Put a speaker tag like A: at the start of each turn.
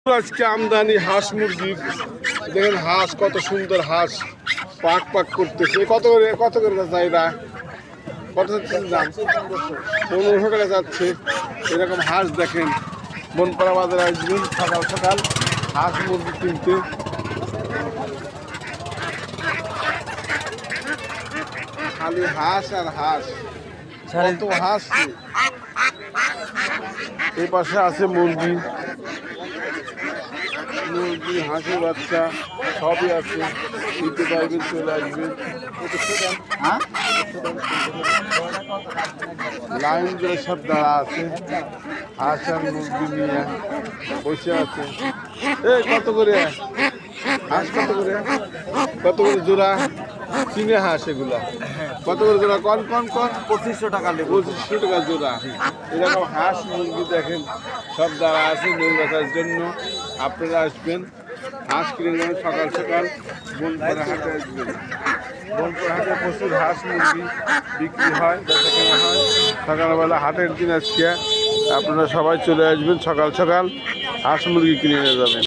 A: আজকে আমদানি হাঁস মুরগি দেখেন, হাঁস কত সুন্দর হাঁস পাক পাক করতেছে। কত করে চাহিদা, কত দাম? 1500 টাকা যাচ্ছে। এরকম হাঁস দেখেন, বনপাড়া বাজারে আসবেন সকাল সকাল হাঁস মুরগি কিনতে। খালি হাঁস আর হাঁস, কত হাঁস। এই পাশে আছে মুরগি, হাঁসের বাচ্চা সবই আছে। নিতে পারবেন, চলে আসবেন। লাইন ধরে সব দাঁড়া আছে, হাঁস আর মুরগি নিয়ে বসে আছে। এই কত করে হাঁস, কত করে জোড়া? কিনে হাঁস এগুলা কত করে জোড়া? কন
B: 2500 টাকা।
A: 2500 টাকা জোড়া। এরকম হাঁস মুরগি দেখেন সব দাঁড়া আছে নীল বেচার জন্য। আপনারা আসবেন, হাঁস কিনে নেবেন। সকাল সকাল বনপাড়া হাটে আসবেন। বনপাড়া হাটে প্রচুর হাঁস মুরগি বিক্রি হয়, বেচা কেনা হয়। সকালবেলা হাটের দিন আজকে আপনারা সবাই চলে আসবেন, সকাল সকাল হাঁস মুরগি কিনে নিয়ে যাবেন।